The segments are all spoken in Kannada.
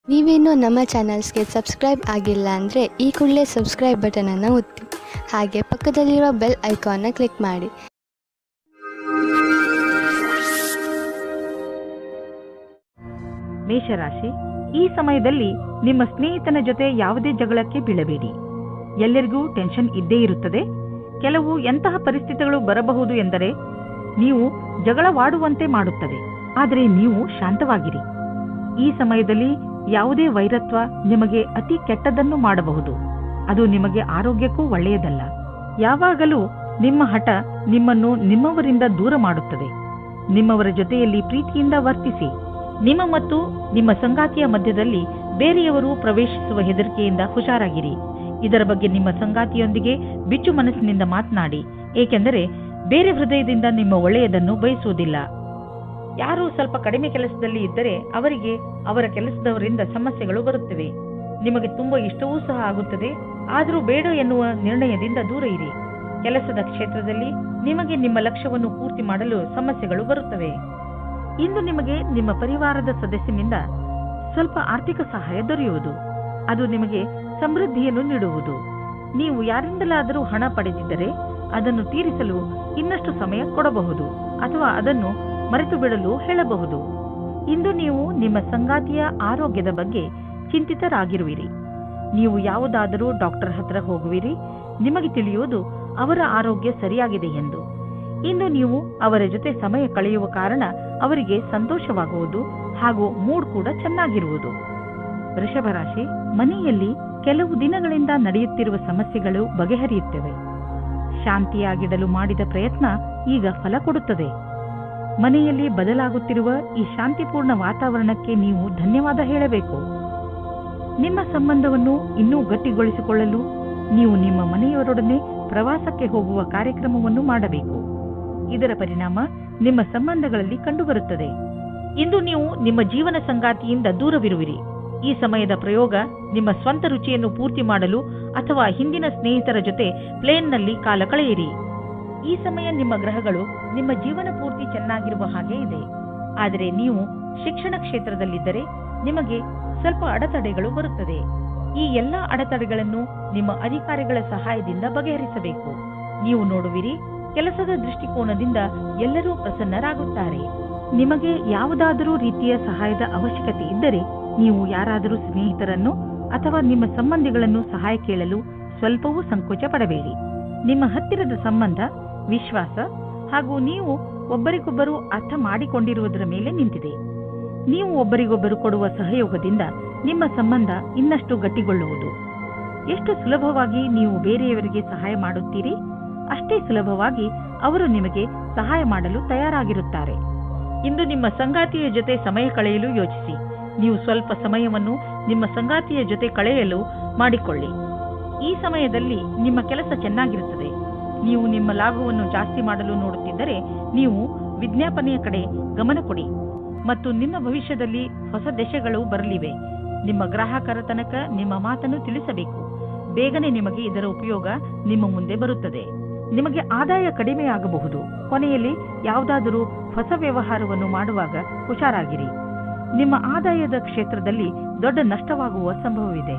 ನೀವೇನೂ ನಮ್ಮ ಚಾನಲ್ಸ್ಗೆ ಸಬ್ಸ್ಕ್ರೈಬ್ ಆಗಿಲ್ಲ ಅಂದರೆ ಈ ಕೂಡಲೇ ಸಬ್ಸ್ಕ್ರೈಬ್ ಬಟನನ್ನು ಒತ್ತಿ, ಹಾಗೆ ಪಕ್ಕದಲ್ಲಿರುವ ಬೆಲ್ ಐಕಾನ್ನ ಕ್ಲಿಕ್ ಮಾಡಿ. ಮೇಷರಾಶಿ, ಈ ಸಮಯದಲ್ಲಿ ನಿಮ್ಮ ಸ್ನೇಹಿತನ ಜೊತೆ ಯಾವುದೇ ಜಗಳಕ್ಕೆ ಬೀಳಬೇಡಿ. ಎಲ್ಲರಿಗೂ ಟೆನ್ಷನ್ ಇದ್ದೇ ಇರುತ್ತದೆ. ಕೆಲವು ಎಂತಹ ಪರಿಸ್ಥಿತಿಗಳು ಬರಬಹುದು ಎಂದರೆ ನೀವು ಜಗಳವಾಡುವಂತೆ ಮಾಡುತ್ತದೆ. ಆದರೆ ನೀವು ಶಾಂತವಾಗಿರಿ. ಈ ಸಮಯದಲ್ಲಿ ಯಾವುದೇ ವೈರತ್ವ ನಿಮಗೆ ಅತಿ ಕೆಟ್ಟದನ್ನು ಮಾಡಬಹುದು. ಅದು ನಿಮಗೆ ಆರೋಗ್ಯಕ್ಕೂ ಒಳ್ಳೆಯದಲ್ಲ. ಯಾವಾಗಲೂ ನಿಮ್ಮ ಹಠ ನಿಮ್ಮನ್ನು ನಿಮ್ಮವರಿಂದ ದೂರ ಮಾಡುತ್ತದೆ. ನಿಮ್ಮವರ ಜೊತೆಯಲ್ಲಿ ಪ್ರೀತಿಯಿಂದ ವರ್ತಿಸಿ. ನಿಮ್ಮ ಮತ್ತು ನಿಮ್ಮ ಸಂಗಾತಿಯ ಮಧ್ಯದಲ್ಲಿ ಬೇರೆಯವರು ಪ್ರವೇಶಿಸುವ ಹೆದರಿಕೆಯಿಂದ ಹುಷಾರಾಗಿರಿ. ಇದರ ಬಗ್ಗೆ ನಿಮ್ಮ ಸಂಗಾತಿಯೊಂದಿಗೆ ಬಿಚ್ಚು ಮನಸ್ಸಿನಿಂದ ಮಾತನಾಡಿ, ಏಕೆಂದರೆ ಬೇರೆ ಹೃದಯದಿಂದ ನಿಮ್ಮ ಒಳ್ಳೆಯದನ್ನು ಬಯಸುವುದಿಲ್ಲ. ಯಾರು ಸ್ವಲ್ಪ ಕಡಿಮೆ ಕೆಲಸದಲ್ಲಿ ಇದ್ದರೆ ಅವರಿಗೆ ಅವರ ಕೆಲಸದವರಿಂದ ಸಮಸ್ಯೆಗಳು ಬರುತ್ತವೆ. ನಿಮಗೆ ತುಂಬಾ ಇಷ್ಟವೂ ಸಹ ಆಗುತ್ತದೆ. ಆದರೂ ಬೇಡ ಎನ್ನುವ ನಿರ್ಣಯದಿಂದ ದೂರ ಇರಿ. ಕೆಲಸದ ಕ್ಷೇತ್ರದಲ್ಲಿ ನಿಮಗೆ ನಿಮ್ಮ ಲಕ್ಷ್ಯವನ್ನು ಪೂರ್ತಿ ಮಾಡಲು ಸಮಸ್ಯೆಗಳು ಬರುತ್ತವೆ. ಇಂದು ನಿಮಗೆ ನಿಮ್ಮ ಪರಿವಾರದ ಸದಸ್ಯನಿಂದ ಸ್ವಲ್ಪ ಆರ್ಥಿಕ ಸಹಾಯ ದೊರೆಯುವುದು. ಅದು ನಿಮಗೆ ಸಮೃದ್ಧಿಯನ್ನು ನೀಡುವುದು. ನೀವು ಯಾರಿಂದಲಾದರೂ ಹಣ ಪಡೆದಿದ್ದರೆ ಅದನ್ನು ತೀರಿಸಲು ಇನ್ನಷ್ಟು ಸಮಯ ಕೊಡಬಹುದು ಅಥವಾ ಅದನ್ನು ಮರೆತು ಬಿಡಲು ಹೇಳಬಹುದು. ಇಂದು ನೀವು ನಿಮ್ಮ ಸಂಗಾತಿಯ ಆರೋಗ್ಯದ ಬಗ್ಗೆ ಚಿಂತಿತರಾಗಿರುವಿರಿ. ನೀವು ಯಾವುದಾದರೂ ಡಾಕ್ಟರ್ ಹತ್ರ ಹೋಗುವಿರಿ. ನಿಮಗೆ ತಿಳಿಯುವುದು ಅವರ ಆರೋಗ್ಯ ಸರಿಯಾಗಿದೆ ಎಂದು. ಇಂದು ನೀವು ಅವರ ಜೊತೆ ಸಮಯ ಕಳೆಯುವ ಕಾರಣ ಅವರಿಗೆ ಸಂತೋಷವಾಗುವುದು ಹಾಗೂ ಮೂಡ್ ಕೂಡ ಚೆನ್ನಾಗಿರುವುದು. ವೃಷಭ ರಾಶಿ, ಮನೆಯಲ್ಲಿ ಕೆಲವು ದಿನಗಳಿಂದ ನಡೆಯುತ್ತಿರುವ ಸಮಸ್ಯೆಗಳು ಬಗೆಹರಿಯುತ್ತವೆ. ಶಾಂತಿಯಾಗಿಡಲು ಮಾಡಿದ ಪ್ರಯತ್ನ ಈಗ ಫಲ ಕೊಡುತ್ತದೆ. ಮನೆಯಲ್ಲಿ ಬದಲಾಗುತ್ತಿರುವ ಈ ಶಾಂತಿಪೂರ್ಣ ವಾತಾವರಣಕ್ಕೆ ನೀವು ಧನ್ಯವಾದ ಹೇಳಬೇಕು. ನಿಮ್ಮ ಸಂಬಂಧವನ್ನು ಇನ್ನೂ ಗಟ್ಟಿಗೊಳಿಸಿಕೊಳ್ಳಲು ನೀವು ನಿಮ್ಮ ಮನೆಯವರೊಡನೆ ಪ್ರವಾಸಕ್ಕೆ ಹೋಗುವ ಕಾರ್ಯಕ್ರಮವನ್ನು ಮಾಡಬೇಕು. ಇದರ ಪರಿಣಾಮ ನಿಮ್ಮ ಸಂಬಂಧಗಳಲ್ಲಿ ಕಂಡುಬರುತ್ತದೆ. ಇಂದು ನೀವು ನಿಮ್ಮ ಜೀವನ ಸಂಗಾತಿಯಿಂದ ದೂರವಿರುವಿರಿ. ಈ ಸಮಯದ ಪ್ರಯೋಗ ನಿಮ್ಮ ಸ್ವಂತ ರುಚಿಯನ್ನು ಪೂರ್ತಿ ಮಾಡಲು ಅಥವಾ ಹಿಂದಿನ ಸ್ನೇಹಿತರ ಜೊತೆ ಪ್ಲೇನ್ನಲ್ಲಿ ಕಾಲ ಕಳೆಯಿರಿ. ಈ ಸಮಯ ನಿಮ್ಮ ಗ್ರಹಗಳು ನಿಮ್ಮ ಜೀವನ ಪೂರ್ತಿ ಚೆನ್ನಾಗಿರುವ ಹಾಗೆ ಇದೆ. ಆದರೆ ನೀವು ಶಿಕ್ಷಣ ಕ್ಷೇತ್ರದಲ್ಲಿದ್ದರೆ ನಿಮಗೆ ಸ್ವಲ್ಪ ಅಡೆತಡೆಗಳು ಬರುತ್ತದೆ. ಈ ಎಲ್ಲಾ ಅಡೆತಡೆಗಳನ್ನು ನಿಮ್ಮ ಅಧಿಕಾರಿಗಳ ಸಹಾಯದಿಂದ ಬಗೆಹರಿಸಬೇಕು. ನೀವು ನೋಡುವಿರಿ, ಕೆಲಸದ ದೃಷ್ಟಿಕೋನದಿಂದ ಎಲ್ಲರೂ ಪ್ರಸನ್ನರಾಗುತ್ತಾರೆ. ನಿಮಗೆ ಯಾವುದಾದರೂ ರೀತಿಯ ಸಹಾಯದ ಅವಶ್ಯಕತೆ ಇದ್ದರೆ ನೀವು ಯಾರಾದರೂ ಸ್ನೇಹಿತರನ್ನು ಅಥವಾ ನಿಮ್ಮ ಸಂಬಂಧಿಗಳನ್ನು ಸಹಾಯ ಕೇಳಲು ಸ್ವಲ್ಪವೂ ಸಂಕೋಚ ಪಡಬೇಡಿ. ನಿಮ್ಮ ಹತ್ತಿರದ ಸಂಬಂಧ, ವಿಶ್ವಾಸ ಹಾಗೂ ನೀವು ಒಬ್ಬರಿಗೊಬ್ಬರು ಅರ್ಥ ಮಾಡಿಕೊಂಡಿರುವುದರ ಮೇಲೆ ನಿಂತಿದೆ. ನೀವು ಒಬ್ಬರಿಗೊಬ್ಬರು ಕೊಡುವ ಸಹಯೋಗದಿಂದ ನಿಮ್ಮ ಸಂಬಂಧ ಇನ್ನಷ್ಟು ಗಟ್ಟಿಗೊಳ್ಳುವುದು. ಎಷ್ಟು ಸುಲಭವಾಗಿ ನೀವು ಬೇರೆಯವರಿಗೆ ಸಹಾಯ ಮಾಡುತ್ತೀರಿ, ಅಷ್ಟೇ ಸುಲಭವಾಗಿ ಅವರು ನಿಮಗೆ ಸಹಾಯ ಮಾಡಲು ತಯಾರಾಗಿರುತ್ತಾರೆ. ಇಂದು ನಿಮ್ಮ ಸಂಗಾತಿಯ ಜೊತೆ ಸಮಯ ಕಳೆಯಲು ಯೋಚಿಸಿ. ನೀವು ಸ್ವಲ್ಪ ಸಮಯವನ್ನು ನಿಮ್ಮ ಸಂಗಾತಿಯ ಜೊತೆ ಕಳೆಯಲು ಮಾಡಿಕೊಳ್ಳಿ. ಈ ಸಮಯದಲ್ಲಿ ನಿಮ್ಮ ಕೆಲಸ ಚೆನ್ನಾಗಿರುತ್ತದೆ. ನೀವು ನಿಮ್ಮ ಲಾಭವನ್ನು ಜಾಸ್ತಿ ಮಾಡಲು ನೋಡುತ್ತಿದ್ದರೆ ನೀವು ವಿಜ್ಞಾಪನೆಯ ಕಡೆ ಗಮನ ಕೊಡಿ. ಮತ್ತು ನಿಮ್ಮ ಭವಿಷ್ಯದಲ್ಲಿ ಹೊಸ ದೇಶಗಳು ಬರಲಿವೆ. ನಿಮ್ಮ ಗ್ರಾಹಕರ ತನಕ ನಿಮ್ಮ ಮಾತನ್ನು ತಿಳಿಸಬೇಕು. ಬೇಗನೆ ನಿಮಗೆ ಇದರ ಉಪಯೋಗ ನಿಮ್ಮ ಮುಂದೆ ಬರುತ್ತದೆ. ನಿಮಗೆ ಆದಾಯ ಕಡಿಮೆಯಾಗಬಹುದು. ಕೊನೆಯಲ್ಲಿ ಯಾವುದಾದರೂ ಹೊಸ ವ್ಯವಹಾರವನ್ನು ಮಾಡುವಾಗ ಹುಷಾರಾಗಿರಿ. ನಿಮ್ಮ ಆದಾಯದ ಕ್ಷೇತ್ರದಲ್ಲಿ ದೊಡ್ಡ ನಷ್ಟವಾಗುವ ಸಂಭವವಿದೆ.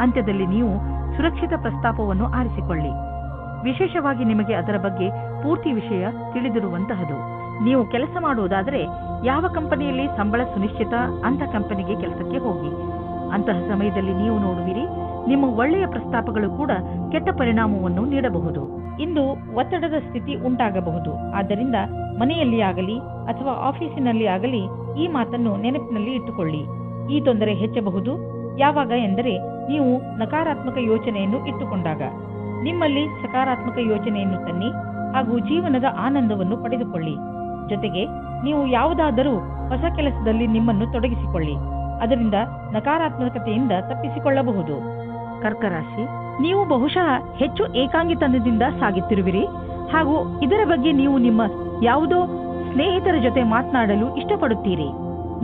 ಅಂತ್ಯದಲ್ಲಿ ನೀವು ಸುರಕ್ಷಿತ ಪ್ರಸ್ತಾಪವನ್ನು ಆರಿಸಿಕೊಳ್ಳಿ. ವಿಶೇಷವಾಗಿ ನಿಮಗೆ ಅದರ ಬಗ್ಗೆ ಪೂರ್ತಿ ವಿಷಯ ತಿಳಿದಿರುವಂತಹದು. ನೀವು ಕೆಲಸ ಮಾಡುವುದಾದರೆ ಯಾವ ಕಂಪನಿಯಲ್ಲಿ ಸಂಬಳ ಸುನಿಶ್ಚಿತ ಅಂತ ಕಂಪನಿಗೆ ಕೆಲಸಕ್ಕೆ ಹೋಗಿ. ಅಂತಹ ಸಮಯದಲ್ಲಿ ನೀವು ನೋಡುವಿರಿ, ನಿಮ್ಮ ಒಳ್ಳೆಯ ಪ್ರಸ್ತಾಪಗಳು ಕೂಡ ಕೆಟ್ಟ ಪರಿಣಾಮವನ್ನು ನೀಡಬಹುದು. ಇಂದು ಒತ್ತಡದ ಸ್ಥಿತಿ ಉಂಟಾಗಬಹುದು. ಆದ್ದರಿಂದ ಮನೆಯಲ್ಲಿ ಆಗಲಿ ಅಥವಾ ಆಫೀಸಿನಲ್ಲಿ ಆಗಲಿ ಈ ಮಾತನ್ನು ನೆನಪಿನಲ್ಲಿ ಇಟ್ಟುಕೊಳ್ಳಿ. ಈ ತೊಂದರೆ ಹೆಚ್ಚಬಹುದು. ಯಾವಾಗ ಎಂದರೆ ನೀವು ನಕಾರಾತ್ಮಕ ಯೋಚನೆಯನ್ನು ಇಟ್ಟುಕೊಂಡಾಗ. ನಿಮ್ಮಲ್ಲಿ ಸಕಾರಾತ್ಮಕ ಯೋಚನೆಯನ್ನು ತನ್ನಿ ಹಾಗೂ ಜೀವನದ ಆನಂದವನ್ನು ಪಡೆದುಕೊಳ್ಳಿ. ಜೊತೆಗೆ ನೀವು ಯಾವುದಾದರೂ ಹೊಸ ಕೆಲಸದಲ್ಲಿ ನಿಮ್ಮನ್ನು ತೊಡಗಿಸಿಕೊಳ್ಳಿ. ಅದರಿಂದ ನಕಾರಾತ್ಮಕತೆಯಿಂದ ತಪ್ಪಿಸಿಕೊಳ್ಳಬಹುದು. ಕರ್ಕರಾಶಿ, ನೀವು ಬಹುಶಃ ಹೆಚ್ಚು ಏಕಾಂಗಿತನದಿಂದ ಸಾಗುತ್ತಿರುವಿರಿ ಹಾಗೂ ಇದರ ಬಗ್ಗೆ ನೀವು ನಿಮ್ಮ ಯಾವುದೋ ಸ್ನೇಹಿತರ ಜೊತೆ ಮಾತನಾಡಲು ಇಷ್ಟಪಡುತ್ತೀರಿ.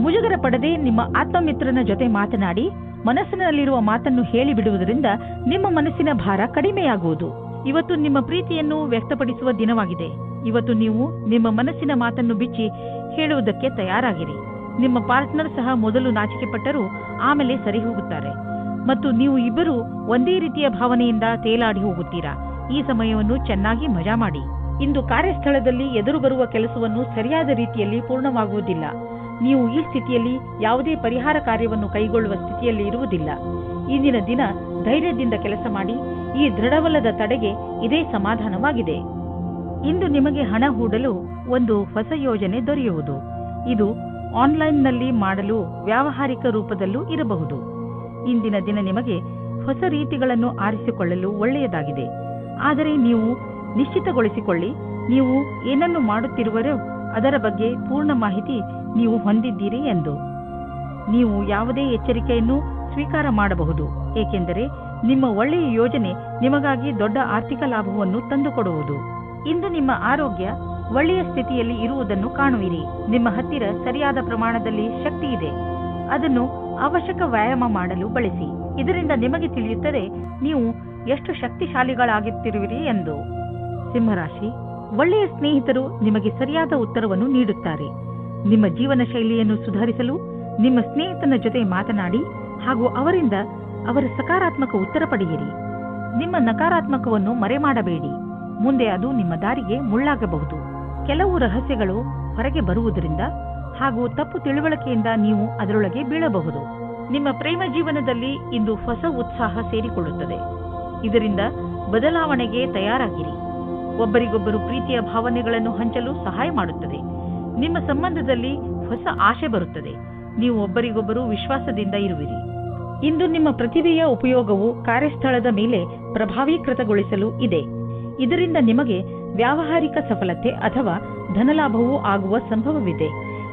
ಮುಜುಗರ ಪಡದೆ ನಿಮ್ಮ ಆತ್ಮಮಿತ್ರನ ಜೊತೆ ಮಾತನಾಡಿ ಮನಸ್ಸಿನಲ್ಲಿರುವ ಮಾತನ್ನು ಹೇಳಿಬಿಡುವುದರಿಂದ ನಿಮ್ಮ ಮನಸ್ಸಿನ ಭಾರ ಕಡಿಮೆಯಾಗುವುದು. ಇವತ್ತು ನಿಮ್ಮ ಪ್ರೀತಿಯನ್ನು ವ್ಯಕ್ತಪಡಿಸುವ ದಿನವಾಗಿದೆ. ಇವತ್ತು ನೀವು ನಿಮ್ಮ ಮನಸ್ಸಿನ ಮಾತನ್ನು ಬಿಚ್ಚಿ ಹೇಳುವುದಕ್ಕೆ ತಯಾರಾಗಿರಿ. ನಿಮ್ಮ ಪಾರ್ಟ್ನರ್ ಸಹ ಮೊದಲು ನಾಚಿಕೆ ಪಟ್ಟರೂ ಆಮೇಲೆ ಸರಿ ಹೋಗುತ್ತಾರೆ ಮತ್ತು ನೀವು ಇಬ್ಬರು ಒಂದೇ ರೀತಿಯ ಭಾವನೆಯಿಂದ ತೇಲಾಡಿ ಹೋಗುತ್ತೀರಾ. ಈ ಸಮಯವನ್ನು ಚೆನ್ನಾಗಿ ಮಜಾ ಮಾಡಿ. ಇಂದು ಕಾರ್ಯಸ್ಥಳದಲ್ಲಿ ಎದುರು ಬರುವ ಕೆಲಸವನ್ನು ಸರಿಯಾದ ರೀತಿಯಲ್ಲಿ ಪೂರ್ಣವಾಗುವುದಿಲ್ಲ. ನೀವು ಈ ಸ್ಥಿತಿಯಲ್ಲಿ ಯಾವುದೇ ಪರಿಹಾರ ಕಾರ್ಯವನ್ನು ಕೈಗೊಳ್ಳುವ ಸ್ಥಿತಿಯಲ್ಲಿ ಇರುವುದಿಲ್ಲ. ಇಂದಿನ ದಿನ ಧೈರ್ಯದಿಂದ ಕೆಲಸ ಮಾಡಿ. ಈ ದೃಢವಲ್ಲದ ತಡೆಗೆ ಇದೇ ಸಮಾಧಾನವಾಗಿದೆ. ಇಂದು ನಿಮಗೆ ಹಣ ಹೂಡಲು ಒಂದು ಹೊಸ ಯೋಜನೆ ದೊರೆಯುವುದು. ಇದು ಆನ್ಲೈನ್ನಲ್ಲಿ ಮಾಡಲು ವ್ಯಾವಹಾರಿಕ ರೂಪದಲ್ಲೂ ಇರಬಹುದು. ಇಂದಿನ ದಿನ ನಿಮಗೆ ಹೊಸ ರೀತಿಗಳನ್ನು ಆರಿಸಿಕೊಳ್ಳಲು ಒಳ್ಳೆಯದಾಗಿದೆ. ಆದರೆ ನೀವು ನಿಶ್ಚಿತಗೊಳಿಸಿಕೊಳ್ಳಿ, ನೀವು ಏನನ್ನು ಮಾಡುತ್ತಿರುವರೋ ಅದರ ಬಗ್ಗೆ ಪೂರ್ಣ ಮಾಹಿತಿ ನೀವು ಹೊಂದಿದ್ದೀರಿ ಎಂದು. ನೀವು ಯಾವುದೇ ಎಚ್ಚರಿಕೆಯನ್ನು ಸ್ವೀಕಾರ ಮಾಡಬಹುದು, ಏಕೆಂದರೆ ನಿಮ್ಮ ಒಳ್ಳೆಯ ಯೋಜನೆ ನಿಮಗಾಗಿ ದೊಡ್ಡ ಆರ್ಥಿಕ ಲಾಭವನ್ನು ತಂದುಕೊಡುವುದು. ಇಂದು ನಿಮ್ಮ ಆರೋಗ್ಯ ಒಳ್ಳೆಯ ಸ್ಥಿತಿಯಲ್ಲಿ ಇರುವುದನ್ನು ಕಾಣುವಿರಿ. ನಿಮ್ಮ ಹತ್ತಿರ ಸರಿಯಾದ ಪ್ರಮಾಣದಲ್ಲಿ ಶಕ್ತಿ ಇದೆ. ಅದನ್ನು ಅವಶ್ಯಕ ವ್ಯಾಯಾಮ ಮಾಡಲು ಬಳಸಿ. ಇದರಿಂದ ನಿಮಗೆ ತಿಳಿಯುತ್ತದೆ ನೀವು ಎಷ್ಟು ಶಕ್ತಿಶಾಲಿಗಳಾಗುತ್ತಿರುವಿರಿ ಎಂದು. ಸಿಂಹರಾಶಿ, ಒಳ್ಳೆಯ ಸ್ನೇಹಿತರು ನಿಮಗೆ ಸರಿಯಾದ ಉತ್ತರವನ್ನು ನೀಡುತ್ತಾರೆ. ನಿಮ್ಮ ಜೀವನ ಶೈಲಿಯನ್ನು ಸುಧಾರಿಸಲು ನಿಮ್ಮ ಸ್ನೇಹಿತನ ಜೊತೆ ಮಾತನಾಡಿ ಹಾಗೂ ಅವರಿಂದ ಅವರ ಸಕಾರಾತ್ಮಕ ಉತ್ತರ ಪಡೆಯಿರಿ. ನಿಮ್ಮ ನಕಾರಾತ್ಮಕವನ್ನು ಮರೆಮಾಡಬೇಡಿ. ಮುಂದೆ ಅದು ನಿಮ್ಮ ದಾರಿಗೆ ಮುಳ್ಳಾಗಬಹುದು. ಕೆಲವು ರಹಸ್ಯಗಳು ಹೊರಗೆ ಬರುವುದರಿಂದ ಹಾಗೂ ತಪ್ಪು ತಿಳುವಳಿಕೆಯಿಂದ ನೀವು ಅದರೊಳಗೆ ಬೀಳಬಹುದು. ನಿಮ್ಮ ಪ್ರೇಮ ಜೀವನದಲ್ಲಿ ಇಂದು ಹೊಸ ಉತ್ಸಾಹ ಸೇರಿಕೊಳ್ಳುತ್ತದೆ. ಇದರಿಂದ ಬದಲಾವಣೆಗೆ ತಯಾರಾಗಿರಿ. ಒಬ್ಬರಿಗೊಬ್ಬರು ಪ್ರೀತಿಯ ಭಾವನೆಗಳನ್ನು ಹಂಚಲು ಸಹಾಯ ಮಾಡುತ್ತದೆ. ನಿಮ್ಮ ಸಂಬಂಧದಲ್ಲಿ ಹೊಸ ಆಶೆ ಬರುತ್ತದೆ. ನೀವು ಒಬ್ಬರಿಗೊಬ್ಬರು ವಿಶ್ವಾಸದಿಂದ ಇರುವಿರಿ. ಇಂದು ನಿಮ್ಮ ಪ್ರತಿಭೆಯ ಉಪಯೋಗವು ಕಾರ್ಯಸ್ಥಳದ ಮೇಲೆ ಪ್ರಭಾವೀಕೃತಗೊಳಿಸಲು ಇದೆ. ಇದರಿಂದ ನಿಮಗೆ ವ್ಯಾವಹಾರಿಕ ಸಫಲತೆ ಅಥವಾ ಧನಲಾಭವೂ ಆಗುವ ಸಂಭವವಿದೆ.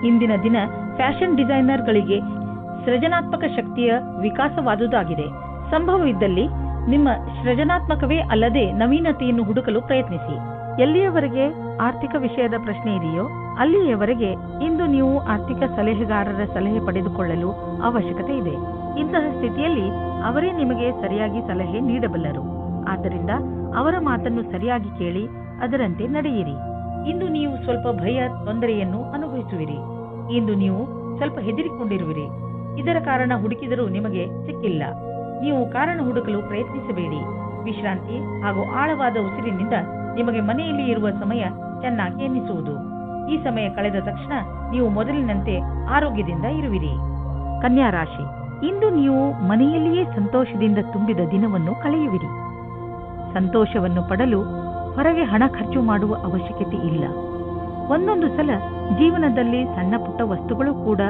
ಇಂದಿನ ದಿನ ಫ್ಯಾಷನ್ ಡಿಸೈನರ್ಗಳಿಗೆ ಸೃಜನಾತ್ಮಕ ಶಕ್ತಿಯ ವಿಕಾಸವಾದುದಾಗಿದೆ. ಸಂಭವವಿದ್ದಲ್ಲಿ ನಿಮ್ಮ ಸೃಜನಾತ್ಮಕವೇ ಅಲ್ಲದೆ ನವೀನತೆಯನ್ನು ಹುಡುಕಲು ಪ್ರಯತ್ನಿಸಿ. ಎಲ್ಲಿಯವರೆಗೆ ಆರ್ಥಿಕ ವಿಷಯದ ಪ್ರಶ್ನೆ ಇದೆಯೋ ಅಲ್ಲಿಯವರೆಗೆ ಇಂದು ನೀವು ಆರ್ಥಿಕ ಸಲಹೆಗಾರರ ಸಲಹೆ ಪಡೆದುಕೊಳ್ಳಲು ಅವಶ್ಯಕತೆ ಇದೆ. ಇಂತಹ ಸ್ಥಿತಿಯಲ್ಲಿ ಅವರೇ ನಿಮಗೆ ಸರಿಯಾಗಿ ಸಲಹೆ ನೀಡಬಲ್ಲರು. ಆದ್ದರಿಂದ ಅವರ ಮಾತನ್ನು ಸರಿಯಾಗಿ ಕೇಳಿ ಅದರಂತೆ ನಡೆಯಿರಿ. ಇಂದು ನೀವು ಸ್ವಲ್ಪ ಭಯ, ತೊಂದರೆಯನ್ನು ಅನುಭವಿಸುವಿರಿ. ಇಂದು ನೀವು ಸ್ವಲ್ಪ ಹೆದರಿಕೊಂಡಿರುವಿರಿ. ಇದರ ಕಾರಣ ಹುಡುಕಿದರೂ ನಿಮಗೆ ಸಿಕ್ಕಿಲ್ಲ. ನೀವು ಕಾರಣ ಹುಡುಕಲು ಪ್ರಯತ್ನಿಸಬೇಡಿ. ವಿಶ್ರಾಂತಿ ಹಾಗೂ ಆಳವಾದ ಉಸಿರಿನಿಂದ ನಿಮಗೆ ಮನೆಯಲ್ಲಿ ಇರುವ ಸಮಯ ಚೆನ್ನಾಗಿ ಎನ್ನಿಸುವುದು. ಈ ಸಮಯ ಕಳೆದ ತಕ್ಷಣ ನೀವು ಮೊದಲಿನಂತೆ ಆರೋಗ್ಯದಿಂದ ಇರುವಿರಿ. ಕನ್ಯಾ ರಾಶಿ, ಇಂದು ನೀವು ಮನೆಯಲ್ಲಿಯೇ ಸಂತೋಷದಿಂದ ತುಂಬಿದ ದಿನವನ್ನು ಕಳೆಯುವಿರಿ. ಸಂತೋಷವನ್ನು ಪಡಲು ಹೊರಗೆ ಹಣ ಖರ್ಚು ಮಾಡುವ ಅವಶ್ಯಕತೆ ಇಲ್ಲ. ಒಂದೊಂದು ಸಲ ಜೀವನದಲ್ಲಿ ಸಣ್ಣ ಪುಟ್ಟ ವಸ್ತುಗಳು ಕೂಡ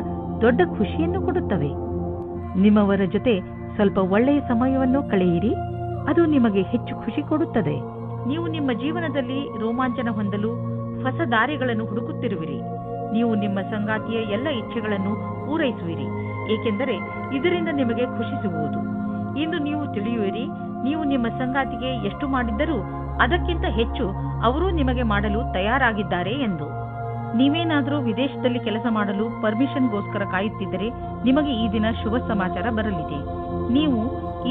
ದೊಡ್ಡ ಖುಷಿಯನ್ನು ಕೊಡುತ್ತವೆ. ನಿಮ್ಮವರ ಜೊತೆ ಸ್ವಲ್ಪ ಒಳ್ಳೆಯ ಸಮಯವನ್ನು ಕಳೆಯಿರಿ. ಅದು ನಿಮಗೆ ಹೆಚ್ಚು ಖುಷಿ ಕೊಡುತ್ತದೆ. ನೀವು ನಿಮ್ಮ ಜೀವನದಲ್ಲಿ ರೋಮಾಂಚನ ಹೊಂದಲು ಹೊಸ ದಾರಿಗಳನ್ನು ಹುಡುಕುತ್ತಿರುವಿರಿ. ನೀವು ನಿಮ್ಮ ಸಂಗಾತಿಯ ಎಲ್ಲ ಇಚ್ಛೆಗಳನ್ನು ಪೂರೈಸುವಿರಿ, ಏಕೆಂದರೆ ಇದರಿಂದ ನಿಮಗೆ ಖುಷಿ ಸಿಗುವುದು. ಇಂದು ನೀವು ತಿಳಿಯುವಿರಿ, ನೀವು ನಿಮ್ಮ ಸಂಗಾತಿಗೆ ಎಷ್ಟು ಮಾಡಿದ್ದರೂ ಅದಕ್ಕಿಂತ ಹೆಚ್ಚು ಅವರೂ ನಿಮಗೆ ಮಾಡಲು ತಯಾರಾಗಿದ್ದಾರೆ ಎಂದು. ನೀವೇನಾದರೂ ವಿದೇಶದಲ್ಲಿ ಕೆಲಸ ಮಾಡಲು ಪರ್ಮಿಷನ್ಗೋಸ್ಕರ ಕಾಯುತ್ತಿದ್ದರೆ ನಿಮಗೆ ಈ ದಿನ ಶುಭ ಸಮಾಚಾರ ಬರಲಿದೆ. ನೀವು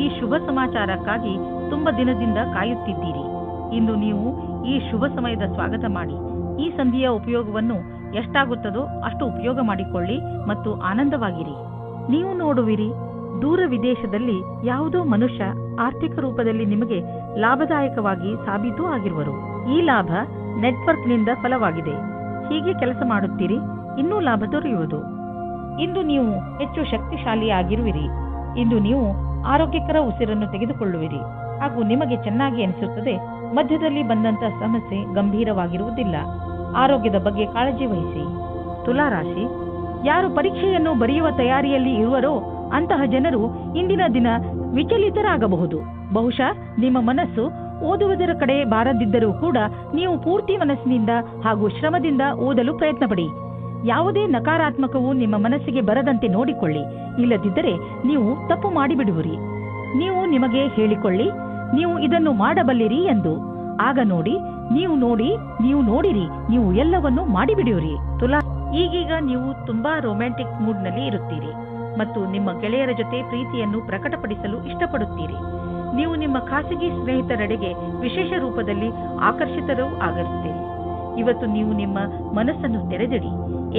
ಈ ಶುಭ ಸಮಾಚಾರಕ್ಕಾಗಿ ತುಂಬ ದಿನದಿಂದ ಕಾಯುತ್ತಿದ್ದೀರಿ. ಇಂದು ನೀವು ಈ ಶುಭ ಸಮಯದ ಸ್ವಾಗತ ಮಾಡಿ. ಈ ಸಂಧಿಯ ಉಪಯೋಗವನ್ನು ಎಷ್ಟಾಗುತ್ತದೋ ಅಷ್ಟು ಉಪಯೋಗ ಮಾಡಿಕೊಳ್ಳಿ ಮತ್ತು ಆನಂದವಾಗಿರಿ. ನೀವು ನೋಡುವಿರಿ, ದೂರ ವಿದೇಶದಲ್ಲಿ ಯಾವುದೋ ಮನುಷ್ಯ ಆರ್ಥಿಕ ರೂಪದಲ್ಲಿ ನಿಮಗೆ ಲಾಭದಾಯಕವಾಗಿ ಸಾಬೀತು ಆಗಿರುವರು. ಈ ಲಾಭ ನೆಟ್ವರ್ಕ್ನಿಂದ ಫಲವಾಗಿದೆ. ಹೀಗೆ ಕೆಲಸ ಮಾಡುತ್ತೀರಿ, ಇನ್ನೂ ಲಾಭ ದೊರೆಯುವುದು. ಇಂದು ನೀವು ಹೆಚ್ಚು ಶಕ್ತಿಶಾಲಿಯಾಗಿರುವಿರಿ. ಇಂದು ನೀವು ಆರೋಗ್ಯಕರ ಉಸಿರನ್ನು ತೆಗೆದುಕೊಳ್ಳುವಿರಿ ಹಾಗೂ ನಿಮಗೆ ಚೆನ್ನಾಗಿ ಅನಿಸುತ್ತದೆ. ಮಧ್ಯದಲ್ಲಿ ಬಂದಂತ ಸಮಸ್ಯೆ ಗಂಭೀರವಾಗಿರುವುದಿಲ್ಲ. ಆರೋಗ್ಯದ ಬಗ್ಗೆ ಕಾಳಜಿ ವಹಿಸಿ. ತುಲಾ ರಾಶಿ, ಯಾರು ಪರೀಕ್ಷೆಯನ್ನು ಬರೆಯುವ ತಯಾರಿಯಲ್ಲಿ ಇರುವರೋ ಅಂತಹ ಜನರು ಇಂದಿನ ದಿನ ವಿಚಲಿತರಾಗಬಹುದು. ಬಹುಶಃ ನಿಮ್ಮ ಮನಸ್ಸು ಓದುವುದರ ಕಡೆ ಬಾರದಿದ್ದರೂ ಕೂಡ ನೀವು ಪೂರ್ತಿ ಮನಸ್ಸಿನಿಂದ ಹಾಗೂ ಶ್ರಮದಿಂದ ಓದಲು ಪ್ರಯತ್ನ ಪಡಿ. ಯಾವುದೇ ನಕಾರಾತ್ಮಕವು ನಿಮ್ಮ ಮನಸ್ಸಿಗೆ ಬರದಂತೆ ನೋಡಿಕೊಳ್ಳಿ. ಇಲ್ಲದಿದ್ದರೆ ನೀವು ತಪ್ಪು ಮಾಡಿಬಿಡುವಿರಿ. ನೀವು ನಿಮಗೆ ಹೇಳಿಕೊಳ್ಳಿ, ನೀವು ಇದನ್ನು ಮಾಡಬಲ್ಲಿರಿ ಎಂದು. ಆಗ ನೋಡಿ, ನೀವು ನೋಡಿರಿ, ನೀವು ಎಲ್ಲವನ್ನೂ ಮಾಡಿಬಿಡುವಿರಿ. ತುಲಾ, ಈಗೀಗ ನೀವು ತುಂಬಾ ರೊಮ್ಯಾಂಟಿಕ್ ಮೂಡ್ನಲ್ಲಿ ಇರುತ್ತೀರಿ ಮತ್ತು ನಿಮ್ಮ ಗೆಳೆಯರ ಜೊತೆ ಪ್ರೀತಿಯನ್ನು ಪ್ರಕಟಪಡಿಸಲು ಇಷ್ಟಪಡುತ್ತೀರಿ. ನೀವು ನಿಮ್ಮ ಖಾಸಗಿ ಸ್ನೇಹಿತರೆಡೆಗೆ ವಿಶೇಷ ರೂಪದಲ್ಲಿ ಆಕರ್ಷಿತರೂ ಆಗಿರುತ್ತೀರಿ. ಇವತ್ತು ನೀವು ನಿಮ್ಮ ಮನಸ್ಸನ್ನು ತೆರೆದಿಡಿ,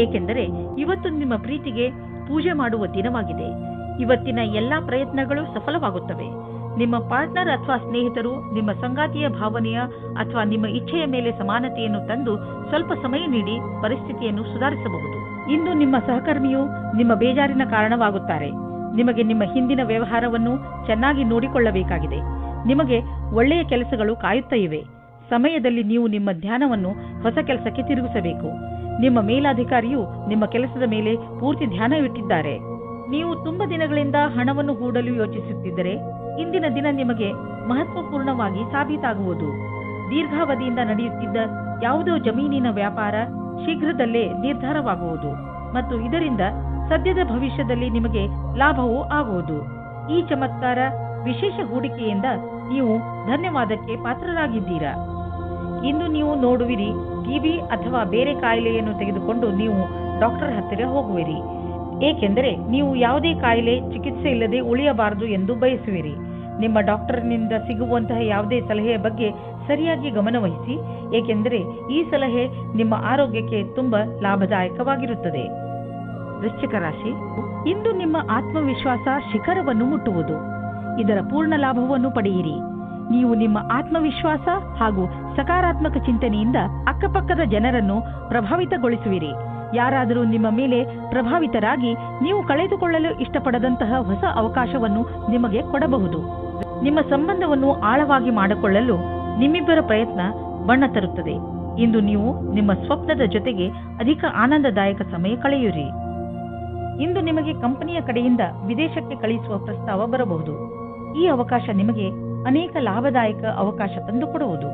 ಏಕೆಂದರೆ ಇವತ್ತು ನಿಮ್ಮ ಪ್ರೀತಿಗೆ ಪೂಜೆ ಮಾಡುವ ದಿನವಾಗಿದೆ. ಇವತ್ತಿನ ಎಲ್ಲಾ ಪ್ರಯತ್ನಗಳು ಸಫಲವಾಗುತ್ತವೆ. ನಿಮ್ಮ ಪಾರ್ಟ್ನರ್ ಅಥವಾ ಸ್ನೇಹಿತರು ನಿಮ್ಮ ಸಂಗಾತಿಯ ಭಾವನೆಯ ಅಥವಾ ನಿಮ್ಮ ಇಚ್ಛೆಯ ಮೇಲೆ ಸಮಾನತೆಯನ್ನು ತಂದು ಸ್ವಲ್ಪ ಸಮಯ ನೀಡಿ ಪರಿಸ್ಥಿತಿಯನ್ನು ಸುಧಾರಿಸಬಹುದು. ಇಂದು ನಿಮ್ಮ ಸಹಕರ್ಮಿಯು ನಿಮ್ಮ ಬೇಜಾರಿನ ಕಾರಣವಾಗುತ್ತಾರೆ. ನಿಮಗೆ ನಿಮ್ಮ ಹಿಂದಿನ ವ್ಯವಹಾರವನ್ನು ಚೆನ್ನಾಗಿ ನೋಡಿಕೊಳ್ಳಬೇಕಾಗಿದೆ. ನಿಮಗೆ ಒಳ್ಳೆಯ ಕೆಲಸಗಳು ಕಾಯುತ್ತಾ ಇವೆ. ಸಮಯದಲ್ಲಿ ನೀವು ನಿಮ್ಮ ಧ್ಯಾನವನ್ನು ಹೊಸ ಕೆಲಸಕ್ಕೆ ತಿರುಗಿಸಬೇಕು. ನಿಮ್ಮ ಮೇಲಾಧಿಕಾರಿಯು ನಿಮ್ಮ ಕೆಲಸದ ಮೇಲೆ ಪೂರ್ತಿ ಧ್ಯಾನವಿಟ್ಟಿದ್ದಾರೆ. ನೀವು ತುಂಬಾ ದಿನಗಳಿಂದ ಹಣವನ್ನು ಹೂಡಲು ಯೋಚಿಸುತ್ತಿದ್ದರೆ ಇಂದಿನ ದಿನ ನಿಮಗೆ ಮಹತ್ವಪೂರ್ಣವಾಗಿ ಸಾಬೀತಾಗುವುದು. ದೀರ್ಘಾವಧಿಯಿಂದ ನಡೆಯುತ್ತಿದ್ದ ಯಾವುದೋ ಜಮೀನಿನ ವ್ಯಾಪಾರ ಶೀಘ್ರದಲ್ಲೇ ನಿರ್ಧಾರವಾಗುವುದು ಮತ್ತು ಇದರಿಂದ ಸದ್ಯದ ಭವಿಷ್ಯದಲ್ಲಿ ನಿಮಗೆ ಲಾಭವೂ ಆಗುವುದು. ಈ ಚಮತ್ಕಾರ ವಿಶೇಷ ಹೂಡಿಕೆಯಿಂದ ನೀವು ಧನ್ಯವಾದಕ್ಕೆ ಪಾತ್ರರಾಗಿದ್ದೀರಾ. ಇಂದು ನೀವು ನೋಡುವಿರಿ, ಟಿಬಿ ಅಥವಾ ಬೇರೆ ಕಾಯಿಲೆಯನ್ನು ತೆಗೆದುಕೊಂಡು ನೀವು ಡಾಕ್ಟರ್ ಹತ್ತಿರ ಹೋಗುವಿರಿ, ಏಕೆಂದರೆ ನೀವು ಯಾವುದೇ ಕಾಯಿಲೆ ಚಿಕಿತ್ಸೆ ಇಲ್ಲದೆ ಉಳಿಯಬಾರದು ಎಂದು ಬಯಸುವಿರಿ. ನಿಮ್ಮ ಡಾಕ್ಟರ್ನಿಂದ ಸಿಗುವಂತಹ ಯಾವುದೇ ಸಲಹೆಯ ಬಗ್ಗೆ ಸರಿಯಾಗಿ ಗಮನವಹಿಸಿ, ಏಕೆಂದರೆ ಈ ಸಲಹೆ ನಿಮ್ಮ ಆರೋಗ್ಯಕ್ಕೆ ತುಂಬಾ ಲಾಭದಾಯಕವಾಗಿರುತ್ತದೆ. ವೃಶ್ಚಿಕ ರಾಶಿ, ಇಂದು ನಿಮ್ಮ ಆತ್ಮವಿಶ್ವಾಸ ಶಿಖರವನ್ನು ಮುಟ್ಟುವುದು. ಇದರ ಪೂರ್ಣ ಲಾಭವನ್ನು ಪಡೆಯಿರಿ. ನೀವು ನಿಮ್ಮ ಆತ್ಮವಿಶ್ವಾಸ ಹಾಗೂ ಸಕಾರಾತ್ಮಕ ಚಿಂತನೆಯಿಂದ ಅಕ್ಕಪಕ್ಕದ ಜನರನ್ನು ಪ್ರಭಾವಿತಗೊಳಿಸುವಿರಿ. ಯಾರಾದರೂ ನಿಮ್ಮ ಮೇಲೆ ಪ್ರಭಾವಿತರಾಗಿ ನೀವು ಕಳೆದುಕೊಳ್ಳಲು ಇಷ್ಟಪಡದಂತಹ ಹೊಸ ಅವಕಾಶವನ್ನು ನಿಮಗೆ ಕೊಡಬಹುದು. ನಿಮ್ಮ ಸಂಬಂಧವನ್ನು ಆಳವಾಗಿ ಮಾಡಿಕೊಳ್ಳಲು ನಿಮ್ಮಿಬ್ಬರ ಪ್ರಯತ್ನ ಬಣ್ಣ ತರುತ್ತದೆ. ಇಂದು ನೀವು ನಿಮ್ಮ ಸ್ವಪ್ನದ ಜೊತೆಗೆ ಅಧಿಕ ಆನಂದದಾಯಕ ಸಮಯ ಕಳೆಯುವಿರಿ. ಇಂದು ನಿಮಗೆ ಕಂಪನಿಯ ಕಡೆಯಿಂದ ವಿದೇಶಕ್ಕೆ ಕಳಿಸುವ ಪ್ರಸ್ತಾವ ಬರಬಹುದು. ಈ ಅವಕಾಶ ನಿಮಗೆ ಅನೇಕ ಲಾಭದಾಯಕ ಅವಕಾಶ ತಂದುಕೊಡುವುದು.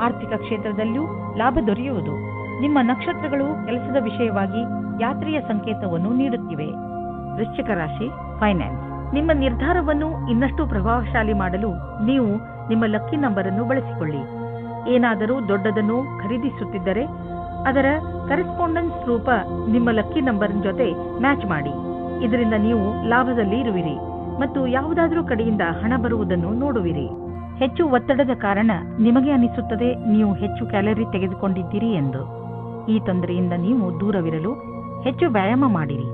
ಆರ್ಥಿಕ ಕ್ಷೇತ್ರದಲ್ಲೂ ಲಾಭ ದೊರೆಯುವುದು. ನಿಮ್ಮ ನಕ್ಷತ್ರಗಳು ಕೆಲಸದ ವಿಷಯವಾಗಿ ಯಾತ್ರೆಯ ಸಂಕೇತವನ್ನು ನೀಡುತ್ತಿವೆ. ವೃಶ್ಚಿಕ ರಾಶಿ, ಫೈನಾನ್ಸ್. ನಿಮ್ಮ ನಿರ್ಧಾರವನ್ನು ಇನ್ನಷ್ಟು ಪ್ರಭಾವಶಾಲಿ ಮಾಡಲು ನೀವು ನಿಮ್ಮ ಲಕ್ಕಿ ನಂಬರ್ ಅನ್ನು ಬಳಸಿಕೊಳ್ಳಿ. ಏನಾದರೂ ದೊಡ್ಡದನ್ನು ಖರೀದಿಸುತ್ತಿದ್ದರೆ ಅದರ ಕರೆಸ್ಪಾಂಡೆನ್ಸ್ ರೂಪ ನಿಮ್ಮ ಲಕ್ಕಿ ನಂಬರ್ ಜೊತೆ ಮ್ಯಾಚ್ ಮಾಡಿ. ಇದರಿಂದ ನೀವು ಲಾಭದಲ್ಲಿ ಇರುವಿರಿ ಮತ್ತು ಯಾವುದಾದರೂ ಕಡೆಯಿಂದ ಹಣ ಬರುವುದನ್ನು ನೋಡುವಿರಿ. ಹೆಚ್ಚು ಒತ್ತಡದ ಕಾರಣ ನಿಮಗೆ ಅನಿಸುತ್ತದೆ ನೀವು ಹೆಚ್ಚು ಕ್ಯಾಲರಿ ತೆಗೆದುಕೊಂಡಿದ್ದೀರಿ ಎಂದು. ಈ ತೊಂದರೆಯಿಂದ ನೀವು ದೂರವಿರಲು ಹೆಚ್ಚು ವ್ಯಾಯಾಮ ಮಾಡಿರಿ.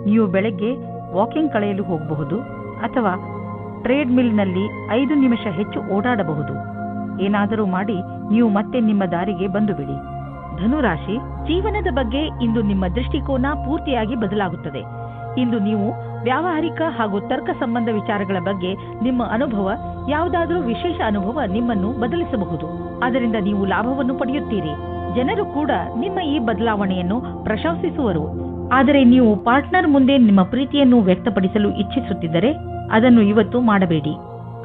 ನೀವು ಬೆಳಗ್ಗೆ ವಾಕಿಂಗ್ ಕಳೆಯಲು ಹೋಗಬಹುದು ಅಥವಾ ಟ್ರೇಡ್ ಮಿಲ್ನಲ್ಲಿ 5 ನಿಮಿಷ ಹೆಚ್ಚು ಓಡಾಡಬಹುದು. ಏನಾದರೂ ಮಾಡಿ ನೀವು ಮತ್ತೆ ನಿಮ್ಮ ದಾರಿಗೆ ಬಂದು ಬಿಡಿ. ಧನುರಾಶಿ, ಜೀವನದ ಬಗ್ಗೆ ಇಂದು ನಿಮ್ಮ ದೃಷ್ಟಿಕೋನ ಪೂರ್ತಿಯಾಗಿ ಬದಲಾಗುತ್ತದೆ. ಇಂದು ನೀವು ವ್ಯಾವಹಾರಿಕ ಹಾಗೂ ತರ್ಕ ಸಂಬಂಧ ವಿಚಾರಗಳ ಬಗ್ಗೆ ನಿಮ್ಮ ಅನುಭವ, ಯಾವುದಾದರೂ ವಿಶೇಷ ಅನುಭವ ನಿಮ್ಮನ್ನು ಬದಲಿಸಬಹುದು. ಅದರಿಂದ ನೀವು ಲಾಭವನ್ನು ಪಡೆಯುತ್ತೀರಿ. ಜನರು ಕೂಡ ನಿಮ್ಮ ಈ ಬದಲಾವಣೆಯನ್ನು ಪ್ರಶಂಸಿಸುವರು. ಆದರೆ ನೀವು ಪಾರ್ಟ್ನರ್ ಮುಂದೆ ನಿಮ್ಮ ಪ್ರೀತಿಯನ್ನು ವ್ಯಕ್ತಪಡಿಸಲು ಇಚ್ಛಿಸುತ್ತಿದ್ದರೆ ಅದನ್ನು ಇವತ್ತು ಮಾಡಬೇಡಿ.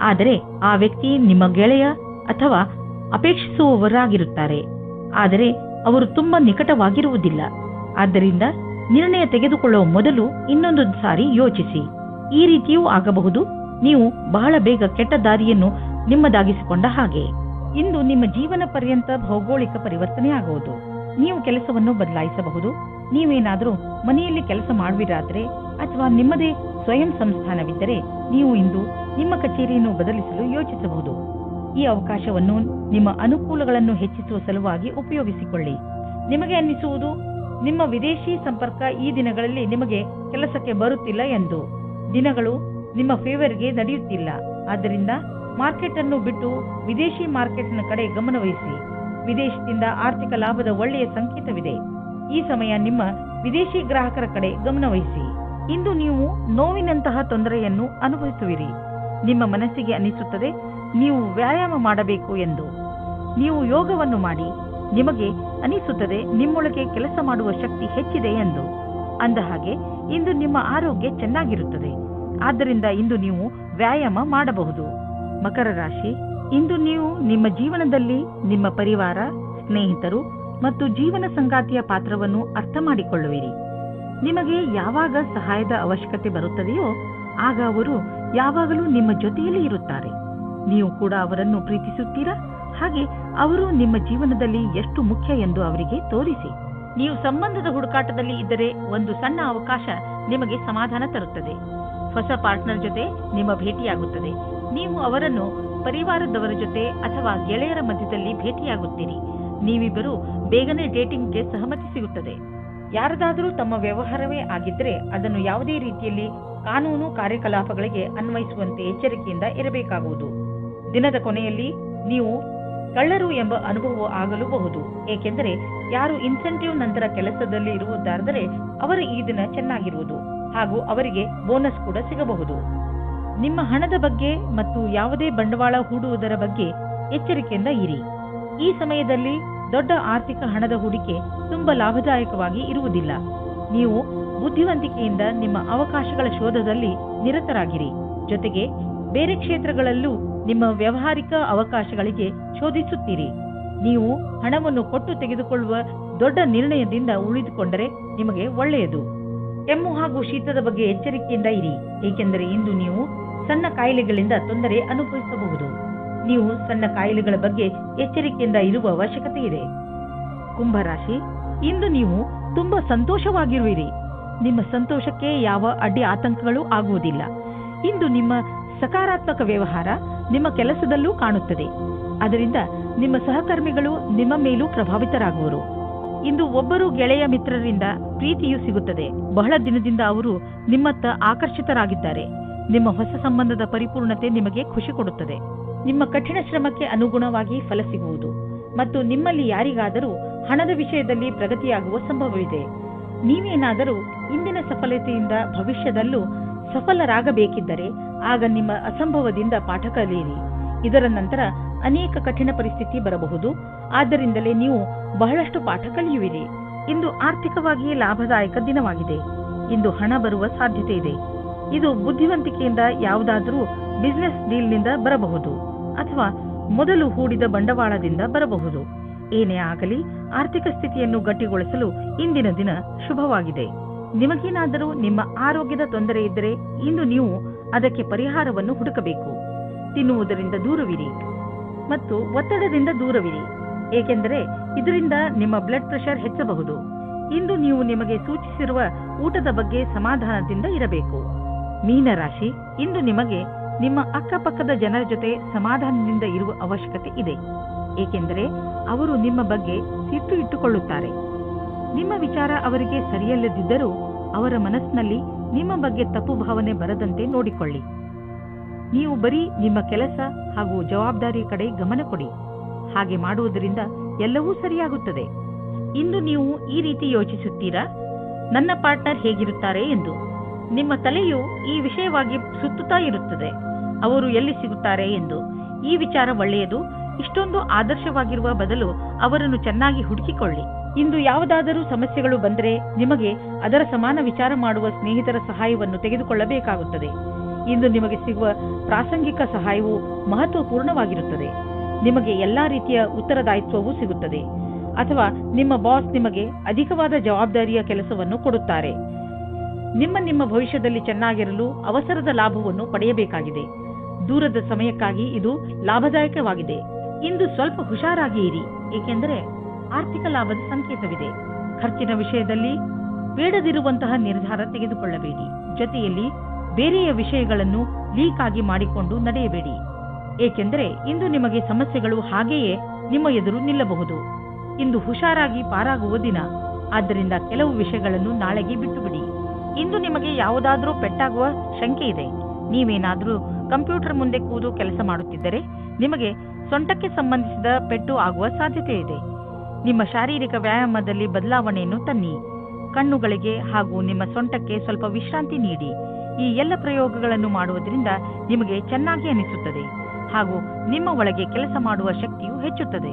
ಆದರೆ ಆ ವ್ಯಕ್ತಿ ನಿಮ್ಮ ಗೆಳೆಯ ಅಥವಾ ಅಪೇಕ್ಷಿಸುವವರಾಗಿರುತ್ತಾರೆ. ಆದರೆ ಅವರು ತುಂಬಾ ನಿಕಟವಾಗಿರುವುದಿಲ್ಲ. ಆದ್ದರಿಂದ ನಿರ್ಣಯ ತೆಗೆದುಕೊಳ್ಳುವ ಮೊದಲು ಇನ್ನೊಂದು ಸಾರಿ ಯೋಚಿಸಿ. ಈ ರೀತಿಯೂ ಆಗಬಹುದು, ನೀವು ಬಹಳ ಬೇಗ ಕೆಟ್ಟ ದಾರಿಯನ್ನು ನಿಮ್ಮದಾಗಿಸಿಕೊಂಡ ಹಾಗೆ. ಇಂದು ನಿಮ್ಮ ಜೀವನ ಪರ್ಯಂತ ಭೌಗೋಳಿಕ ಪರಿವರ್ತನೆಯಾಗುವುದು. ನೀವು ಕೆಲಸವನ್ನು ಬದಲಾಯಿಸಬಹುದು. ನೀವೇನಾದರೂ ಮನೆಯಲ್ಲಿ ಕೆಲಸ ಮಾಡುವಿರಾದರೆ ಅಥವಾ ನಿಮ್ಮದೇ ಸ್ವಯಂ ಸಂಸ್ಥಾನವಿದ್ದರೆ ನೀವು ಇಂದು ನಿಮ್ಮ ಕಚೇರಿಯನ್ನು ಬದಲಿಸಲು ಯೋಚಿಸಬಹುದು. ಈ ಅವಕಾಶವನ್ನು ನಿಮ್ಮ ಅನುಕೂಲಗಳನ್ನು ಹೆಚ್ಚಿಸುವ ಸಲುವಾಗಿ ಉಪಯೋಗಿಸಿಕೊಳ್ಳಿ. ನಿಮಗೆ ಅನ್ನಿಸುವುದು ನಿಮ್ಮ ವಿದೇಶಿ ಸಂಪರ್ಕ ಈ ದಿನಗಳಲ್ಲಿ ನಿಮಗೆ ಕೆಲಸಕ್ಕೆ ಬರುತ್ತಿಲ್ಲ ಎಂದು. ದಿನಗಳು ನಿಮ್ಮ ಫೇವರ್ಗೆ ನಡೆಯುತ್ತಿಲ್ಲ. ಆದ್ದರಿಂದ ಮಾರ್ಕೆಟ್ ಅನ್ನು ಬಿಟ್ಟು ವಿದೇಶಿ ಮಾರ್ಕೆಟ್ನ ಕಡೆ ಗಮನವಹಿಸಿ. ವಿದೇಶದಿಂದ ಆರ್ಥಿಕ ಲಾಭದ ಒಳ್ಳೆಯ ಸಂಕೇತವಿದೆ. ಈ ಸಮಯ ನಿಮ್ಮ ವಿದೇಶಿ ಗ್ರಾಹಕರ ಕಡೆ ಗಮನವಹಿಸಿ. ಇಂದು ನೀವು ನೋವಿನಂತಹ ತೊಂದರೆಯನ್ನು ಅನುಭವಿಸುವಿರಿ. ನಿಮ್ಮ ಮನಸ್ಸಿಗೆ ಅನಿಸುತ್ತದೆ ನೀವು ವ್ಯಾಯಾಮ ಮಾಡಬೇಕು ಎಂದು. ನೀವು ಯೋಗವನ್ನು ಮಾಡಿ. ನಿಮಗೆ ಅನಿಸುತ್ತದೆ ನಿಮ್ಮೊಳಗೆ ಕೆಲಸ ಮಾಡುವ ಶಕ್ತಿ ಹೆಚ್ಚಿದೆ ಎಂದು. ಅಂದ ಹಾಗೆ ಇಂದು ನಿಮ್ಮ ಆರೋಗ್ಯ ಚೆನ್ನಾಗಿರುತ್ತದೆ. ಆದ್ದರಿಂದ ಇಂದು ನೀವು ವ್ಯಾಯಾಮ ಮಾಡಬಹುದು. ಮಕರ ರಾಶಿ, ಇಂದು ನೀವು ನಿಮ್ಮ ಜೀವನದಲ್ಲಿ ನಿಮ್ಮ ಪರಿವಾರ, ಸ್ನೇಹಿತರು ಮತ್ತು ಜೀವನ ಸಂಗಾತಿಯ ಪಾತ್ರವನ್ನು ಅರ್ಥ ಮಾಡಿಕೊಳ್ಳುವಿರಿ. ನಿಮಗೆ ಯಾವಾಗ ಸಹಾಯದ ಅವಶ್ಯಕತೆ ಬರುತ್ತದೆಯೋ ಆಗ ಅವರು ಯಾವಾಗಲೂ ನಿಮ್ಮ ಜೊತೆಯಲ್ಲಿ ಇರುತ್ತಾರೆ. ನೀವು ಕೂಡ ಅವರನ್ನು ಪ್ರೀತಿಸುತ್ತೀರಾ? ಹಾಗೆ ಅವರು ನಿಮ್ಮ ಜೀವನದಲ್ಲಿ ಎಷ್ಟು ಮುಖ್ಯ ಎಂದು ಅವರಿಗೆ ತೋರಿಸಿ. ನೀವು ಸಂಬಂಧದ ಹುಡುಕಾಟದಲ್ಲಿ ಇದ್ದರೆ ಒಂದು ಸಣ್ಣ ಅವಕಾಶ ನಿಮಗೆ ಸಮಾಧಾನ ತರುತ್ತದೆ. ಹೊಸ ಪಾರ್ಟ್ನರ್ ಜೊತೆ ನಿಮ್ಮ ಭೇಟಿಯಾಗುತ್ತದೆ. ನೀವು ಅವರನ್ನು ಪರಿವಾರದವರ ಜೊತೆ ಅಥವಾ ಗೆಳೆಯರ ಮಧ್ಯದಲ್ಲಿ ಭೇಟಿಯಾಗುತ್ತೀರಿ. ನೀವಿಬ್ಬರು ಬೇಗನೆ ಡೇಟಿಂಗ್ಗೆ ಸಹಮತಿ ಸಿಗುತ್ತದೆ. ಯಾರದಾದರೂ ತಮ್ಮ ವ್ಯವಹಾರವೇ ಆಗಿದ್ದರೆ ಅದನ್ನು ಯಾವುದೇ ರೀತಿಯಲ್ಲಿ ಕಾನೂನು ಕಾರ್ಯಕಲಾಪಗಳಿಗೆ ಅನ್ವಯಿಸುವಂತೆ ಎಚ್ಚರಿಕೆಯಿಂದ ಇರಬೇಕಾಗುವುದು. ದಿನದ ಕೊನೆಯಲ್ಲಿ ನೀವು ಕಳ್ಳರು ಎಂಬ ಅನುಭವ ಆಗಲೂಬಹುದು. ಏಕೆಂದರೆ ಯಾರು ಇನ್ಸೆಂಟಿವ್ ನಂತರ ಕೆಲಸದಲ್ಲಿ ಇರುವುದಾದರೆ ಅವರ ಈ ದಿನ ಚೆನ್ನಾಗಿರುವುದು ಹಾಗೂ ಅವರಿಗೆ ಬೋನಸ್ ಕೂಡ ಸಿಗಬಹುದು. ನಿಮ್ಮ ಹಣದ ಬಗ್ಗೆ ಮತ್ತು ಯಾವುದೇ ಬಂಡವಾಳ ಹೂಡುವುದರ ಬಗ್ಗೆ ಎಚ್ಚರಿಕೆಯಿಂದ ಇರಿ. ಈ ಸಮಯದಲ್ಲಿ ದೊಡ್ಡ ಆರ್ಥಿಕ ಹಣದ ಹೂಡಿಕೆ ತುಂಬಾ ಲಾಭದಾಯಕವಾಗಿ ಇರುವುದಿಲ್ಲ. ನೀವು ಬುದ್ಧಿವಂತಿಕೆಯಿಂದ ನಿಮ್ಮ ಅವಕಾಶಗಳ ಶೋಧದಲ್ಲಿ ನಿರತರಾಗಿರಿ. ಜೊತೆಗೆ ಬೇರೆ ಕ್ಷೇತ್ರಗಳಲ್ಲೂ ನಿಮ್ಮ ವ್ಯಾವಹಾರಿಕ ಅವಕಾಶಗಳಿಗೆ ಶೋಧಿಸುತ್ತೀರಿ. ನೀವು ಹಣವನ್ನು ಕೊಟ್ಟು ತೆಗೆದುಕೊಳ್ಳುವ ದೊಡ್ಡ ನಿರ್ಣಯದಿಂದ ಉಳಿದುಕೊಂಡರೆ ನಿಮಗೆ ಒಳ್ಳೆಯದು. ಕೆಮ್ಮು ಹಾಗೂ ಶೀತದ ಬಗ್ಗೆ ಎಚ್ಚರಿಕೆಯಿಂದ ಇರಿ, ಏಕೆಂದರೆ ಇಂದು ನೀವು ಸಣ್ಣ ಕಾಯಿಲೆಗಳಿಂದ ತೊಂದರೆ ಅನುಭವಿಸಬಹುದು. ನೀವು ಸಣ್ಣ ಕಾಯಿಲೆಗಳ ಬಗ್ಗೆ ಎಚ್ಚರಿಕೆಯಿಂದ ಇರುವ ಅವಶ್ಯಕತೆ ಇದೆ. ಕುಂಭರಾಶಿ, ಇಂದು ನೀವು ತುಂಬಾ ಸಂತೋಷವಾಗಿರುವಿರಿ. ನಿಮ್ಮ ಸಂತೋಷಕ್ಕೆ ಯಾವ ಅಡ್ಡಿ ಆತಂಕಗಳು ಆಗುವುದಿಲ್ಲ. ಇಂದು ನಿಮ್ಮ ಸಕಾರಾತ್ಮಕ ವ್ಯವಹಾರ ನಿಮ್ಮ ಕೆಲಸದಲ್ಲೂ ಕಾಣುತ್ತದೆ. ಅದರಿಂದ ನಿಮ್ಮ ಸಹಕರ್ಮಿಗಳು ನಿಮ್ಮ ಮೇಲೂ ಪ್ರಭಾವಿತರಾಗುವರು. ಇಂದು ಒಬ್ಬರು ಗೆಳೆಯ ಮಿತ್ರರಿಂದ ಪ್ರೀತಿಯೂ ಸಿಗುತ್ತದೆ. ಬಹಳ ದಿನದಿಂದ ಅವರು ನಿಮ್ಮತ್ತ ಆಕರ್ಷಿತರಾಗಿದ್ದಾರೆ. ನಿಮ್ಮ ಹೊಸ ಸಂಬಂಧದ ಪರಿಪೂರ್ಣತೆ ನಿಮಗೆ ಖುಷಿ ಕೊಡುತ್ತದೆ. ನಿಮ್ಮ ಕಠಿಣ ಶ್ರಮಕ್ಕೆ ಅನುಗುಣವಾಗಿ ಫಲ ಸಿಗುವುದು ಮತ್ತು ನಿಮ್ಮಲ್ಲಿ ಯಾರಿಗಾದರೂ ಹಣದ ವಿಷಯದಲ್ಲಿ ಪ್ರಗತಿಯಾಗುವ ಸಂಭವವಿದೆ. ನೀವೇನಾದರೂ ಇಂದಿನ ಸಫಲತೆಯಿಂದ ಭವಿಷ್ಯದಲ್ಲೂ ಸಫಲರಾಗಬೇಕಿದ್ದರೆ ಆಗ ನಿಮ್ಮ ಅಸಂಭವದಿಂದ ಪಾಠ ಕಲಿಯಿರಿ. ಇದರ ನಂತರ ಅನೇಕ ಕಠಿಣ ಪರಿಸ್ಥಿತಿ ಬರಬಹುದು. ಆದ್ದರಿಂದಲೇ ನೀವು ಬಹಳಷ್ಟು ಪಾಠ ಕಲಿಯುವಿರಿ. ಇಂದು ಆರ್ಥಿಕವಾಗಿ ಲಾಭದಾಯಕ ದಿನವಾಗಿದೆ. ಇಂದು ಹಣ ಬರುವ ಸಾಧ್ಯತೆ ಇದೆ. ಇದು ಬುದ್ಧಿವಂತಿಕೆಯಿಂದ ಯಾವುದಾದರೂ ಬಿಸಿನೆಸ್ ಡೀಲ್ನಿಂದ ಬರಬಹುದು ಅಥವಾ ಮೊದಲು ಹೂಡಿದ ಬಂಡವಾಳದಿಂದ ಬರಬಹುದು. ಏನೇ ಆಗಲಿ ಆರ್ಥಿಕ ಸ್ಥಿತಿಯನ್ನು ಗಟ್ಟಿಗೊಳಿಸಲು ಇಂದಿನ ದಿನ ಶುಭವಾಗಿದೆ. ನಿಮಗೇನಾದರೂ ನಿಮ್ಮ ಆರೋಗ್ಯದ ತೊಂದರೆ ಇದ್ದರೆ ಇಂದು ನೀವು ಅದಕ್ಕೆ ಪರಿಹಾರವನ್ನು ಹುಡುಕಬೇಕು. ತಿನ್ನುವುದರಿಂದ ದೂರವಿರಿ ಮತ್ತು ಒತ್ತಡದಿಂದ ದೂರವಿರಿ, ಏಕೆಂದರೆ ಇದರಿಂದ ನಿಮ್ಮ ಬ್ಲಡ್ ಪ್ರೆಷರ್ ಹೆಚ್ಚಬಹುದು. ಇಂದು ನೀವು ನಿಮಗೆ ಸೂಚಿಸಿರುವ ಊಟದ ಬಗ್ಗೆ ಸಮಾಧಾನದಿಂದ ಇರಬೇಕು. ಮೀನರಾಶಿ, ಇಂದು ನಿಮಗೆ ನಿಮ್ಮ ಅಕ್ಕಪಕ್ಕದ ಜನರ ಜೊತೆ ಸಮಾಧಾನದಿಂದ ಇರುವ ಅವಶ್ಯಕತೆ ಇದೆ, ಏಕೆಂದರೆ ಅವರು ನಿಮ್ಮ ಬಗ್ಗೆ ಸಿಟ್ಟು ಇಟ್ಟುಕೊಳ್ಳುತ್ತಾರೆ. ನಿಮ್ಮ ವಿಚಾರ ಅವರಿಗೆ ಸರಿಯಲ್ಲದಿದ್ದರೂ ಅವರ ಮನಸ್ಸಿನಲ್ಲಿ ನಿಮ್ಮ ಬಗ್ಗೆ ತಪ್ಪು ಭಾವನೆ ಬರದಂತೆ ನೋಡಿಕೊಳ್ಳಿ. ನೀವು ಬರೀ ನಿಮ್ಮ ಕೆಲಸ ಹಾಗೂ ಜವಾಬ್ದಾರಿ ಕಡೆ ಗಮನ ಕೊಡಿ. ಹಾಗೆ ಮಾಡುವುದರಿಂದ ಎಲ್ಲವೂ ಸರಿಯಾಗುತ್ತದೆ. ಇಂದು ನೀವು ಈ ರೀತಿ ಯೋಚಿಸುತ್ತೀರಾ, ನನ್ನ ಪಾರ್ಟ್ನರ್ ಹೇಗಿರುತ್ತಾರೆ ಎಂದು. ನಿಮ್ಮ ತಲೆಯು ಈ ವಿಷಯವಾಗಿ ಸುತ್ತುತ್ತಾ ಇರುತ್ತದೆ, ಅವರು ಎಲ್ಲಿ ಸಿಗುತ್ತಾರೆ ಎಂದು. ಈ ವಿಚಾರ ಒಳ್ಳೆಯದು. ಇಷ್ಟೊಂದು ಆದರ್ಶವಾಗಿರುವ ಬದಲು ಅವರನ್ನು ಚೆನ್ನಾಗಿ ಹುಡುಕಿಕೊಳ್ಳಿ. ಇಂದು ಯಾವುದಾದರೂ ಸಮಸ್ಯೆಗಳು ಬಂದರೆ ನಿಮಗೆ ಅದರ ಸಮಾನ ವಿಚಾರ ಮಾಡುವ ಸ್ನೇಹಿತರ ಸಹಾಯವನ್ನು ತೆಗೆದುಕೊಳ್ಳಬೇಕಾಗುತ್ತದೆ. ಇಂದು ನಿಮಗೆ ಸಿಗುವ ಪ್ರಾಸಂಗಿಕ ಸಹಾಯವು ಮಹತ್ವಪೂರ್ಣವಾಗಿರುತ್ತದೆ. ನಿಮಗೆ ಎಲ್ಲಾ ರೀತಿಯ ಉತ್ತರದಾಯಿತ್ವವೂ ಸಿಗುತ್ತದೆ ಅಥವಾ ನಿಮ್ಮ ಬಾಸ್ ನಿಮಗೆ ಅಧಿಕವಾದ ಜವಾಬ್ದಾರಿಯ ಕೆಲಸವನ್ನು ಕೊಡುತ್ತಾರೆ. ನಿಮ್ಮ ಭವಿಷ್ಯದಲ್ಲಿ ಚೆನ್ನಾಗಿರಲು ಅವಸರದ ಲಾಭವನ್ನು ಪಡೆಯಬೇಕಾಗಿದೆ. ದೂರದ ಸಮಯಕ್ಕಾಗಿ ಇದು ಲಾಭದಾಯಕವಾಗಿದೆ. ಇಂದು ಸ್ವಲ್ಪ ಹುಷಾರಾಗಿ ಇರಿ, ಏಕೆಂದರೆ ಆರ್ಥಿಕ ಲಾಭದ ಸಂಕೇತವಿದೆ. ಖರ್ಚಿನ ವಿಷಯದಲ್ಲಿ ಬೇಡದಿರುವಂತಹ ನಿರ್ಧಾರ ತೆಗೆದುಕೊಳ್ಳಬೇಡಿ. ಜೊತೆಯಲ್ಲಿ ಬೇರೆಯ ವಿಷಯಗಳನ್ನು ಲೀಕ್ ಆಗಿ ಮಾಡಿಕೊಂಡು ನಡೆಯಬೇಡಿ, ಏಕೆಂದರೆ ಇಂದು ನಿಮಗೆ ಸಮಸ್ಯೆಗಳು ಹಾಗೆಯೇ ನಿಮ್ಮ ಎದುರು ನಿಲ್ಲಬಹುದು. ಇಂದು ಹುಷಾರಾಗಿ ಪಾರಾಗುವ ದಿನ, ಆದ್ದರಿಂದ ಕೆಲವು ವಿಷಯಗಳನ್ನು ನಾಳೆಗೆ ಬಿಟ್ಟುಬಿಡಿ. ಇಂದು ನಿಮಗೆ ಯಾವುದಾದರೂ ಪೆಟ್ಟಾಗುವ ಶಂಕೆ ಇದೆ. ನೀವೇನಾದರೂ ಕಂಪ್ಯೂಟರ್ ಮುಂದೆ ಕೂದು ಕೆಲಸ ಮಾಡುತ್ತಿದ್ದರೆ ನಿಮಗೆ ಸೊಂಟಕ್ಕೆ ಸಂಬಂಧಿಸಿದ ಪೆಟ್ಟು ಆಗುವ ಸಾಧ್ಯತೆ ಇದೆ. ನಿಮ್ಮ ಶಾರೀರಿಕ ವ್ಯಾಯಾಮದಲ್ಲಿ ಬದಲಾವಣೆಯನ್ನು ತನ್ನಿ. ಕಣ್ಣುಗಳಿಗೆ ಹಾಗೂ ನಿಮ್ಮ ಸೊಂಟಕ್ಕೆ ಸ್ವಲ್ಪ ವಿಶ್ರಾಂತಿ ನೀಡಿ. ಈ ಎಲ್ಲ ಪ್ರಯೋಗಗಳನ್ನು ಮಾಡುವುದರಿಂದ ನಿಮಗೆ ಚೆನ್ನಾಗಿ ಅನಿಸುತ್ತದೆ ಹಾಗೂ ನಿಮ್ಮ ಒಳಗೆ ಕೆಲಸ ಮಾಡುವ ಶಕ್ತಿಯು ಹೆಚ್ಚುತ್ತದೆ.